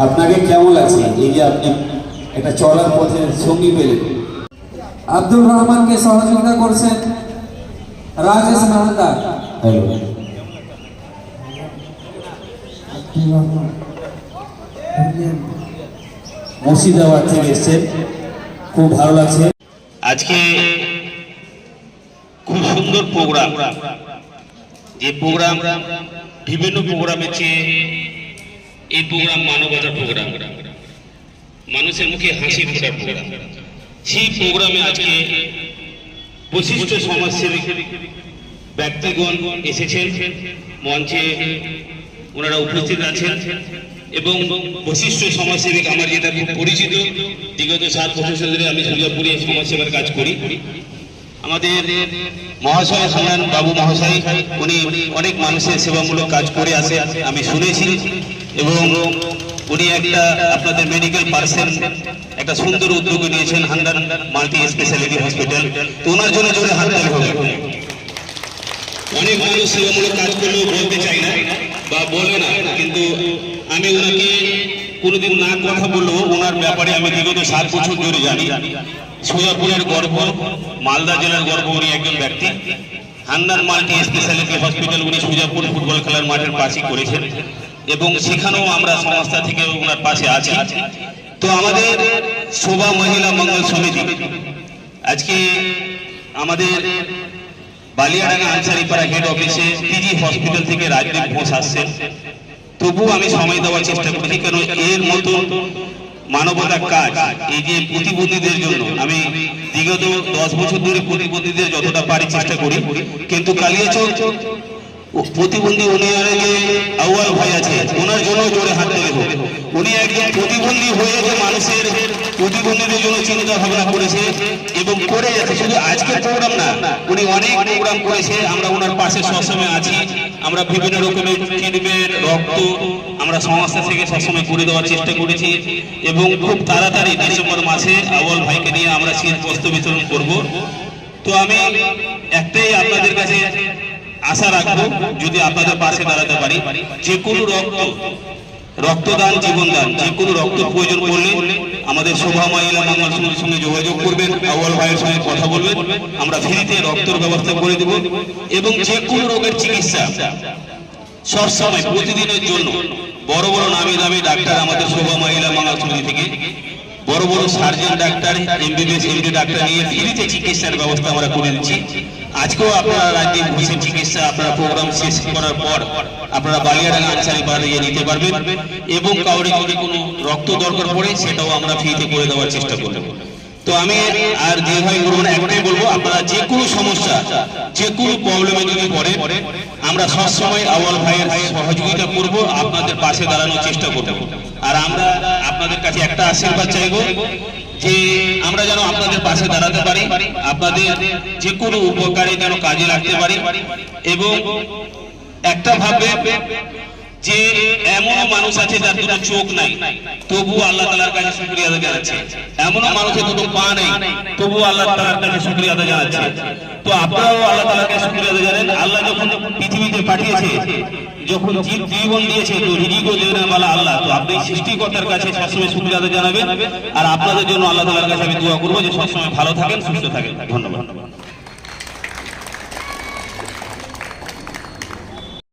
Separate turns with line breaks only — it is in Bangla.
আপনাকে কেমন লাগছে এই যে আপনি একটা চলার পথে সঙ্গী পেলেন?
আব্দুর রহমানকে সহযোগিতা করছেন রাজেশ মাহাতার।
হ্যালো, মুর্শিদাবাদ থেকে এসছেন, খুব ভালো লাগছে।
আজকে খুব সুন্দর প্রোগ্রাম, যে প্রোগ্রাম বিভিন্ন প্রোগ্রামের চেয়ে এই প্রোগ্রাম মানবতার প্রোগ্রাম, মানুষের মুখে হাসি ফোটার প্রোগ্রাম। সেই প্রোগ্রামে আজকে বিশিষ্ট সমাজসেবী ব্যক্তিগণ এসেছেন, মঞ্চে ওনারা উপস্থিত আছেন এবং বিশিষ্ট সমাজসেবিক আমার যেটা খুব পরিচিত, বিগত 7 বছর ধরে আমি সুজাপুরে সমাজসেবার কাজ করি। আমাদের মহাশয় হান্নান বাবু মহাশয়, উনি অনেক মানুষের সেবামূলক কাজ করে আসে, আমি শুনেছি। এবং উনি একটা আপনাদের মেডিকেল পার্সন একটা সুন্দর উদ্যোগ নিয়েছেন, হান্নান মাল্টি স্পেশালিটি হসপিটাল। তো ওনার জন্য জোরে হাততালি হবে। অনেক মানুষ সেবামূলক কাজ করলেও বলতে চাই না বা বলে না, কিন্তু আমি ওনাকে কোনোদিন না কথা বললেও ওনার ব্যাপারে আমি বিগত 7 বছর ধরে জানি। সুজাপুরের গর্ব, মালদা জেলার গর্ব উনি একজন ব্যক্তি। হান্নান মাল্টি স্পেশালিটি হসপিটাল উনি সুজাপুর ফুটবল খেলার মাঠের পাশে করেছেন এবং সেখানেও আমরা সংস্থা থেকে ওনার পাশে আছি। তো আমাদের শোভা মহিলা মঙ্গল সমিতি আজকে আমাদের বালিয়াডাঙ্গা আনসারিপাড়া হেড অফিসে পিজি হসপিটাল থেকে রাজদীপ ঘোষ আসছেন। তবুও আমি সময় দেওয়ার চেষ্টা করছি, কারণ এর মতো মানবতার কাজ এই যে প্রতিবন্ধীদের জন্য আমি বিগত 10 বছর ধরে প্রতিবন্ধীদের যতটা পারি চেষ্টা করি। কিন্তু কালিয়াচক প্রতিবন্ধী উন্নয়নে যে আউয়াল ভাই আছে, ওনার জন্য জোরে হাত তুলে হোক। উনি একজন প্রতিবন্ধী হয়ে যে মানুষের প্রতিবন্ধীদের জন্য চিন্তা ভাবনা করেছে এবং করে যাচ্ছে। শুধু আজকের প্রোগ্রাম না, উনি অনেক প্রোগ্রাম করেছে। আমরা ওনার পাশে সবসময় আছি। আমরা বিভিন্ন রকমের কিডনির রক্ত আমরা সংস্থা থেকে সবসময় করে দেওয়ার চেষ্টা করেছি এবং খুব তাড়াতাড়ি ডিসেম্বর মাসে আউয়াল ভাইকে নিয়ে আমরা শীত বস্ত্র বিতরণ করব। তো আমি একটাই আপনাদের কাছে আশা রাখবো, যদি আপনাদের পাশে দাঁড়াতে পারি, যে কোনো রক্তদান জীবনদান, যে কোনো রক্ত প্রয়োজন পড়লে আমাদের শোভা মহিলা মঙ্গল সমিতির সঙ্গে যোগাযোগ করবেন, আউয়াল ভাইয়ের সঙ্গে কথা বলবেন, আমরা ফ্রিতে রক্তের ব্যবস্থা করে দেব। এবং যে কোনো রোগের চিকিৎসা সবসময় প্রতিদিনের জন্য বড় বড় নামি দামি ডাক্তার আমাদের শোভা মহিলা মঙ্গল সমিতি থেকে বড় বড় surgeon doctor, MBBS MD doctor নিয়ে ফ্রিতে চিকিৎসার ব্যবস্থা আমরা করে দিচ্ছি। আজকেও আপনারা রাজদীপ ঘোষের চিকিৎসা আপনারা প্রোগ্রাম শেষ করার পর আপনারা বালিয়াডাঙ্গা আনসারিপাড়া গিয়ে নিতে পারবেন এবং কাউরে যদি কোনো রক্ত দরকার পড়ে সেটাও আমরা ফ্রিতে করে দেওয়ার চেষ্টা করব। তো আমি আর যেভাবে করবো না, একটাই বলবো, আপনারা যে কোনো সমস্যা যে কোনো প্রবলেমে যদি পড়ে আমরা সবসময় আউয়াল ভাইয়ের সহযোগিতা করব, আপনাদের পাশে দাঁড়ানোর চেষ্টা করব। আর আমরা আপনাদের কাছে একটা আশীর্বাদ চাইবো যে আমরা যেন আপনাদের পাশে দাঁড়াতে পারি, আপনাদের যে কোনো উপকারে যেন কাজে লাগতে পারি। এবং একটা ভাবে যে এমন মানুষ আছে যার দুটো চোখ নাই, তবু আল্লাহ তাআলার কাছে শুকরিয়া আদায় জানাচ্ছে। এমন মানুষের দুটো পা নেই, তবু আল্লাহ তাআলার কাছে শুকরিয়া আদায় জানাচ্ছে। তো আপনারাও আল্লাহ তাআলার কাছে শুকরিয়া আদায় জানেন। আল্লাহ যখন পৃথিবীতে পাঠিয়েছে, যখন জীবন দিয়েছে, তো রিজিকও দেওয়ার ওয়ালা আল্লাহ। তো আপনি সৃষ্টিকর্তার কাছে সবসময় শুকরিয়া আদায় জানাবেন। আর আপনাদের জন্য আল্লাহ তাআলার কাছে আমি দোয়া করবো যে সবসময় ভালো থাকেন, সুস্থ থাকেন। ধন্যবাদ।